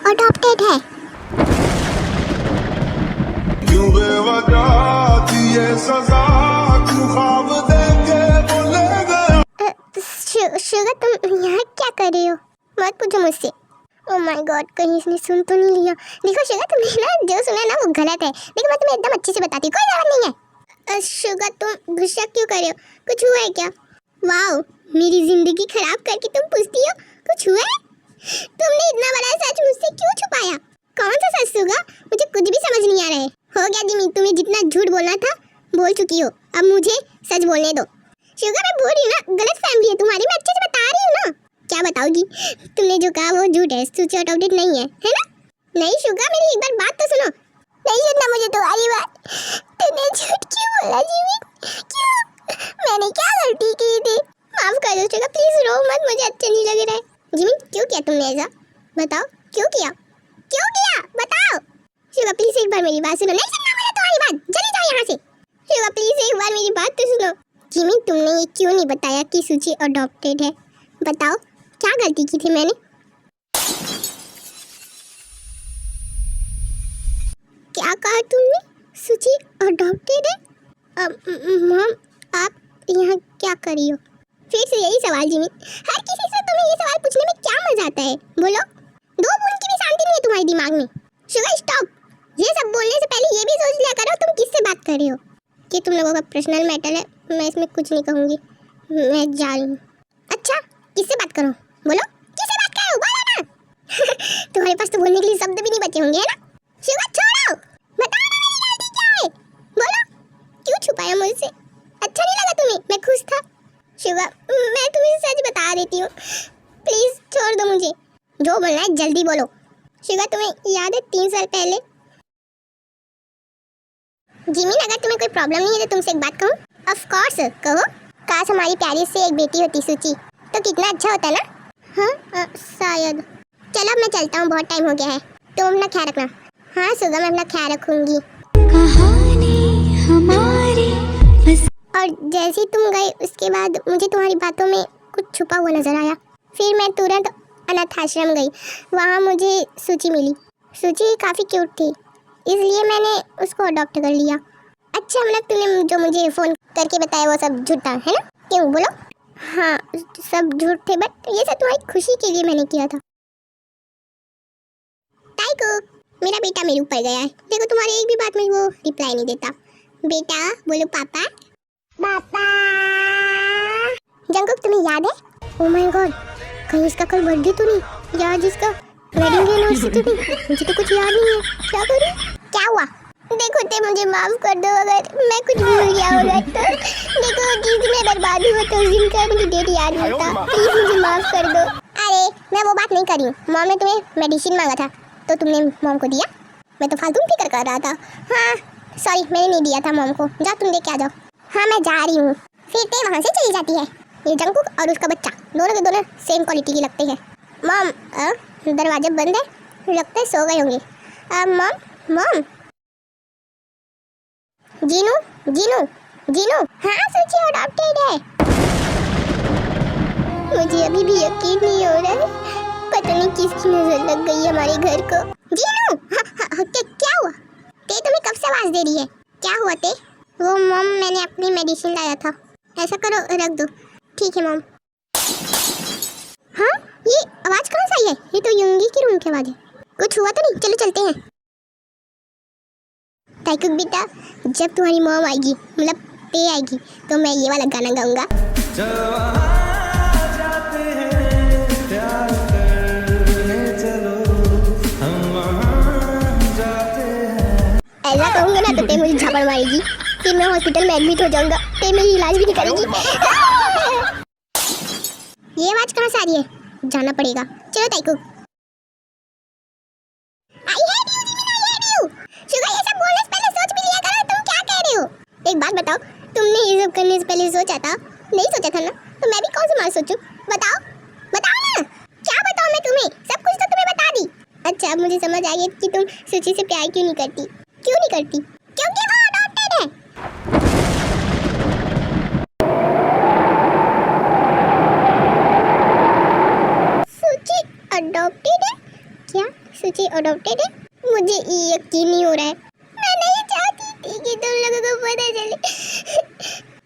Adopted है। क्यों बेवजह दिए सजा, क्यों ख्वाब देके बोले गया। शुगर तुम यहाँ क्या कर रही हो? मत पूछो मुझसे। ओह माय गॉड, कहीं इसने सुन तो नहीं लिया। देखो शुगर, तुमने ना जो सुना ना वो गलत है। देखो मैं तुम्हें एकदम अच्छे से बताती हूँ, कोई जरूरत नहीं है। शुगर तुम गुस्सा क्यों कर रहे हो? कुछ हुआ है क्या? वाओ, मेरी जिंदगी खराब करके तुम पूछती हो कुछ हुआ है? तुमने इतना बड़ा सच मुझसे क्यों छुपाया? कौन सा सच शुगर? मुझे कुछ भी समझ नहीं आ रहा है। हो गया जिमी, तुम्हें जितना झूठ बोलना था बोल चुकी हो, अब मुझे सच बोलने दो। शुगर मैं बोल रही हूँ ना, गलत फैमिली है तुम्हारी, मैं अच्छे से बता रही हूँ ना। क्या बताओगी? तुमने जो कहा वो झूठ है, सुची अडॉप्टेड नहीं है ना? नहीं शुगर, मेरी एक बार बात तो सुनो। नहीं सुनना मुझे तुम्हारी बात। तुमने झूठ क्यों बोला जिमी? क्यों? मैंने क्या गलती की थी? माफ कर दो शुगर, प्लीज रो मत, मुझे अच्छा नहीं लग रहा है। जिमी क्यों किया तुमने ऐसा? बताओ क्यों किया? क्यों किया बताओ। शुगर प्लीज एक बार मेरी बात सुनो। नहीं सुनना मुझे तुम्हारी बात, चली जाओ यहाँ से। शुगर प्लीज एक बार मेरी बात तो सुनो। जिमी तुमने ये क्यों नहीं बताया कि सुची अडॉप्टेड है? बताओ क्या गलती की थी मैंने? क्या कहा तुमने? सुची अडॉप्टेड है? मॉम आप यहाँ क्या कर रही हो? फिर से यही सवाल जिमी, हर किसी से तुम्हें ये सवाल पूछने में क्या मजा आता है? बोलो, दो बूंद की भी शांति नहीं है तुम्हारे दिमाग में। शुगर स्टॉप, ये सब बोलने से पहले ये भी सोच लिया करो तुम किससे बात कर रही हो। कि तुम लोगों का पर्सनल मैटर है, मैं इसमें कुछ नहीं कहूँगी, मैं जा रही हूँ। अच्छा किससे बात करूँ? बोलो किससे बात करूँ, बोलो ना। तुम्हारे पास तो बोलने के लिए शब्द भी नहीं बचे होंगे, है ना? शुगर छोड़ो, बताओ ना मेरी गलती क्या है? बोलो, क्यों छुपाया मुझसे? अच्छा नहीं लगा तुम्हें? मैं खुश था। शुगर मैं तुम्हें सच बता देती हूँ, प्लीज छोड़ दो मुझे। जो बोलना है जल्दी बोलो। शुगर तुम्हें याद है 3 साल पहले? जिमी अगर तुम्हें कोई प्रॉब्लम नहीं है तो तुमसे एक बात कहूँ? ऑफ कोर्स कहो। काश हमारी प्यारी से एक बेटी होती सुची, तो कितना अच्छा होता ना। हाँ शायद। चलो अब मैं चलता हूँ, बहुत टाइम हो गया है। तुम अपना ख्याल रखना। हाँ सुगा, मैं अपना ख्याल रखूंगी। और जैसे ही तुम गए उसके बाद मुझे तुम्हारी बातों में कुछ छुपा हुआ नजर आया। फिर मैं तुरंत अनाथ आश्रम गई, वहाँ मुझे सुची मिली। सुची काफ़ी क्यूट थी, इसलिए मैंने उसको अडॉप्ट कर लिया। अच्छा मतलब तूने जो मुझे फ़ोन करके बताया वो सब झूठ था, है ना? क्यों बोलो? हाँ सब झूठ थे, बट ये सब तुम्हारी खुशी के लिए मैंने किया था। टाइको, मेरा बेटा मेरे ऊपर गया है। देखो तुम्हारी एक भी बात में वो रिप्लाई नहीं देता। बेटा बोलो पापा। पापा। जंगकुक तुम्हें याद है? ओह माय गॉड, कहीं इसका कल बर्थडे तो नहीं, या जिसका वेडिंग एनिवर्सरी तो नहीं? मुझे तो कुछ याद नहीं है, क्या करूं? क्या हुआ? देखो ते मुझे माफ कर दो, अगर मैं कुछ भूल गया होगा तो। देखो जिस दिन मैं बर्बाद हुआ तो उस दिन का मुझे डेट याद नहीं था, प्लीज मुझे माफ कर दो। अरे मैं वो बात नहीं कर रही हूँ। मॉम ने तुम्हें मेडिसिन मांगा था तो तुमने मॉम को दिया? मैं तो फालतू फिक्र कर रहा था। हाँ सॉरी, मैंने नहीं दिया था मॉम को। जा तुम देख के आ जाओ। हाँ मैं जा रही हूँ। फिर ते वहाँ से चली जाती है। ये जंगकुक और उसका बच्चा दोनों के दोनों सेम क्वालिटी के लगते हैं। मॉम दरवाजा बंद है, लगता है सो गए होंगे। Mom mom. जीनू जीनू जीनू। हाँ सुची अडॉप्टेड है। मुझे अभी भी यकीन नहीं हो रहा है, पता नहीं किसकी नजर लग गई हमारे घर को। जीनू क्या हुआ? ते तुम्हें कब से आवाज दे रही है? क्या हुआ ते? वो मॉम मैंने अपनी मेडिसिन लाया था। ऐसा करो रख दो। ठीक है मॉम। हाँ ये आवाज कहाँ से आई है? ये तो युंगी की रूम की आवाज है। कुछ हुआ तो नहीं? चलो चलते हैं। टाइकुक बेटा, जब तुम्हारी मॉम आएगी, मतलब ते आएगी, तो मैं ये वाला गाना गाऊंगा। ऐसा कहूंगा ना तो ते मुझे झापड़ मारेगी, फिर मैं हॉस्पिटल में एडमिट हो जाऊंगा। ते मेरी इलाज भी नहीं करेगी। ये आवाज कहाँ से आ रही है? जाना पड़ेगा। चलो टाइकुक। शुगर ये सब बोलने से पहले सोच भी लिया करो, तुम क्या कह रहे हो? एक बात बताओ, तुमने ये सब करने से पहले सोचा था? नहीं सोचा था ना, तो मैं भी कौन सी मार सोचूं? बताओ बताओ ना। क्या बताऊं मैं तुम्हें? सब कुछ तो तुम्हें बता दी। अच्छा अब मुझे समझ आ गया कि तुम सुची से प्यार क्यों नहीं करती। क्यों नहीं करती? क्योंकि वो अडॉप्टेड है। सुची अडॉप्टेड है? क्या सूची अडॉप्टेड है? मुझे यकीन नहीं हो रहा है। मैं नहीं चाहती थी कि तुम लोगों को पता चले।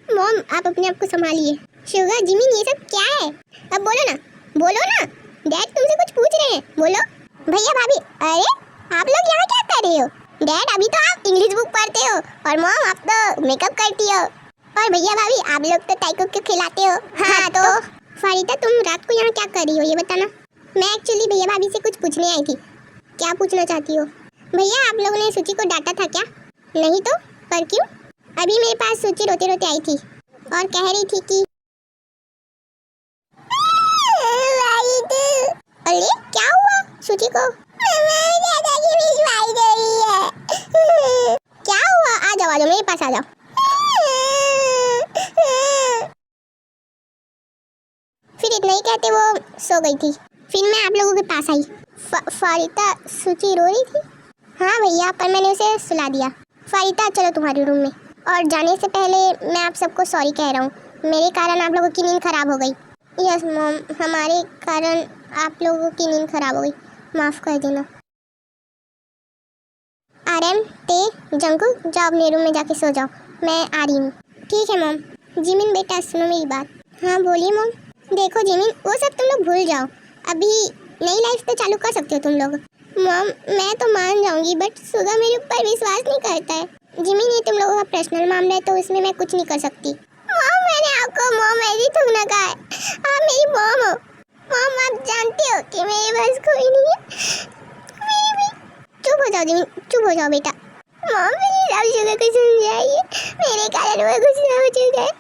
मॉम आप अपने आप को संभालिए। शुगर जिमिन ये सब क्या है? अब बोलो ना, बोलो ना। डैड तुमसे कुछ पूछ रहे हैं, बोलो। भैया भाभी, अरे आप लोग यहाँ क्या कर रहे हो? डैड अभी तो आप इंग्लिश बुक पढ़ते हो और मॉम आप तो मेकअप करती हो और भैया भाभी आप लोग तो टाइको को खिलाते हो। हाँ तो फारिदा तुम रात को यहाँ क्या कर रही हो ये बताना। मैं एक्चुअली भैया भाभी से कुछ पूछने आई थी। क्या पूछना चाहती हो? भैया आप लोगों ने सूची को डांटा था क्या? नहीं तो, पर क्यों? अभी मेरे पास सूची रोते रोते आई थी और कह रही थी कि अरे क्या हुआ सूची को? क्या हुआ? आ जाओ मेरे पास आ जाओ। फिर इतना ही कहते वो सो गई थी। फिर मैं आप लोगों के पास आई। फारिदा सूची रो रही थी। हाँ भैया पर मैंने उसे सुला दिया। फारिदा चलो तुम्हारे रूम में। और जाने से पहले मैं आप सबको सॉरी कह रहा हूँ, मेरे कारण आप लोगों की नींद खराब हो गई। यस मॉम, हमारे कारण आप लोगों की नींद खराब हो गई, माफ़ कर देना। आरएम ते जंकू जाओ अपने रूम में जाके सो जाओ, मैं आ रही हूँ। ठीक है मॉम। जिमिन बेटा सुनो मेरी बात। हाँ बोलिए मॉम। देखो जिमिन वो सब तुम लोग भूल जाओ, अभी नई लाइफ तो चालू कर सकते हो तुम लोग। मॉम मैं तो मान जाऊंगी बट सुगा मेरे ऊपर विश्वास नहीं करता है। जिमिन ये तुम लोगों का पर्सनल मामला है तो इसमें मैं कुछ नहीं कर सकती। मॉम मैंने आपको मॉम ऐसी थूकना कहा है, आप मेरी मॉम हो। मॉम आप जानते हो कि मेरे पास कोई नहीं है। मेरी चुप हो जाओ जिमिन, चुप हो जाओ बेटा। मॉम मेरी सब शुगर को समझाइए, मेरे कारण वो गुस्सा हो चुका है।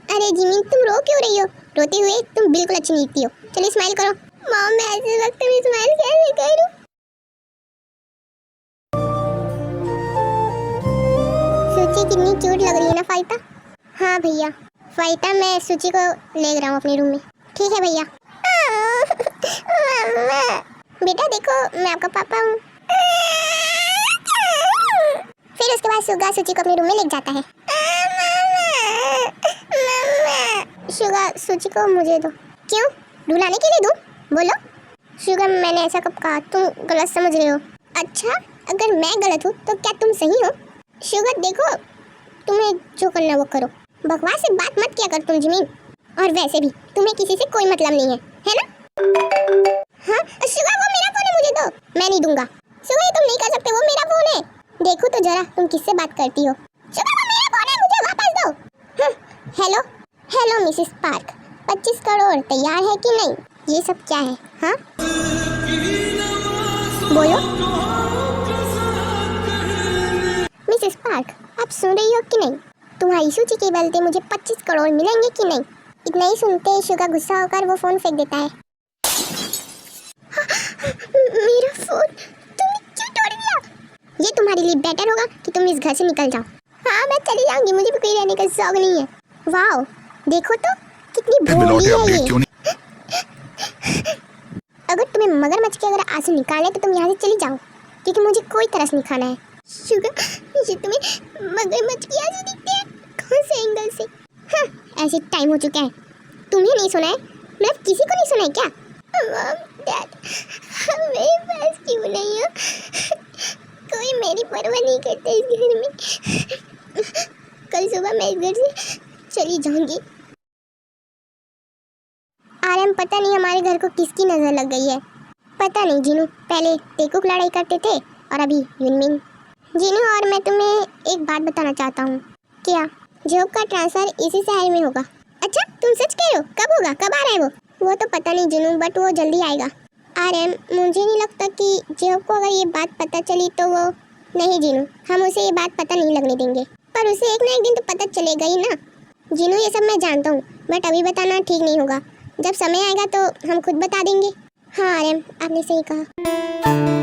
अरे जिमिन तुम रो क्यों रही हो? रोते हुए तुम बिल्कुल अच्छी नहीं दिखती हो। चलिए स्माइल करो। मॉम मैं ऐसे वक्त में स्माइल कैसे करूं? सूची कितनी क्यूट लग रही है ना फारिदा। हाँ भैया। फारिदा मैं सूची को ले रहा हूँ अपने रूम में। ठीक है भैया। बेटा देखो मैं आपका पापा हूँ। फिर उसके बाद सुगा सूची को अपने रूम में ले जाता है। शुगा सूची को मुझे दो। क्यों? ढुलाने के लिए दूं? बोलो। शुगा मैंने ऐसा कब कहा? तुम गलत समझ रहे हो। अच्छा अगर मैं गलत हूँ तो क्या तुम सही हो? शुगा देखो तुम्हें जो करना वो करो, बकवास से बात मत किया कर तुम जिमिन। और वैसे भी तुम्हें किसी से कोई मतलब नहीं है ना? हाँ शुगा वो मेरा फोन है, मुझे दो। मैं नहीं दूंगा। शुगा ये तुम नहीं कर सकते, वो मेरा फोन है। देखो तो जरा तुम किससे बात करती हो। शुगा वो मेरा फोन है, मुझे वापस दो। Hello hello Mrs park, 25 crore तैयार है कि नहीं? ये सब क्या है? हाँ बोलो। मिसेस पार्क आप सुन रही हो कि नहीं? तुम्हारी सूची के बलते मुझे 25 करोड़ मिलेंगे कि नहीं? इतना ही सुनते ही शुगा गुस्सा होकर वो फोन फेंक देता है। मेरा फोन तुमने क्यों तोड़ दिया? ये तुम्हारे लिए बेटर होगा कि तुम इस घर से निकल जाओ। हाँ मैं चली जाऊंगी, मुझे भी कहीं रहने का शौक नहीं है। वाओ देखो तो कितनी भोली है ये। अगर तुम्हें मगरमच्छ के अगर आंसू निकाले तो तुम यहाँ से चली जाओ, क्योंकि मुझे कोई तरस नहीं खाना है। शुगर ये तुम्हें मगरमच्छ की आंसू दिखते हैं? कौन से एंगल से? हाँ ऐसे टाइम हो चुका है, तुम्हें नहीं सुना है? मतलब किसी को नहीं सुना है क्या? मॉम डैड मेरे पास क्यों नहीं हो? कोई मेरी परवाह नहीं करता इस घर में। कल सुबह मैं इस घर से चली जाऊंगी। आरएम पता नहीं हमारे घर को किसकी नजर लग गई है। पता नहीं जिनू, पहले टेकुक लड़ाई करते थे और अभी युनमिन। जिनू और मैं तुम्हें एक बात बताना चाहता हूँ। क्या? जॉब का ट्रांसफर इसी शहर में होगा। अच्छा तुम सच कह रहे हो? कब होगा? कब आ रहा है वो? वो तो पता नहीं जिनू, बट वो जल्दी आएगा। आरएम मुझे नहीं लगता कि जॉब को अगर ये बात पता चली तो वो। नहीं जिनू, हम उसे ये बात पता नहीं लगने देंगे। पर उसे एक ना एक दिन तो पता चलेगा ही ना। जिनू ये सब मैं जानता हूँ, बट अभी बताना ठीक नहीं होगा। जब समय आएगा तो हम खुद बता देंगे। हाँ आरएम आपने सही कहा।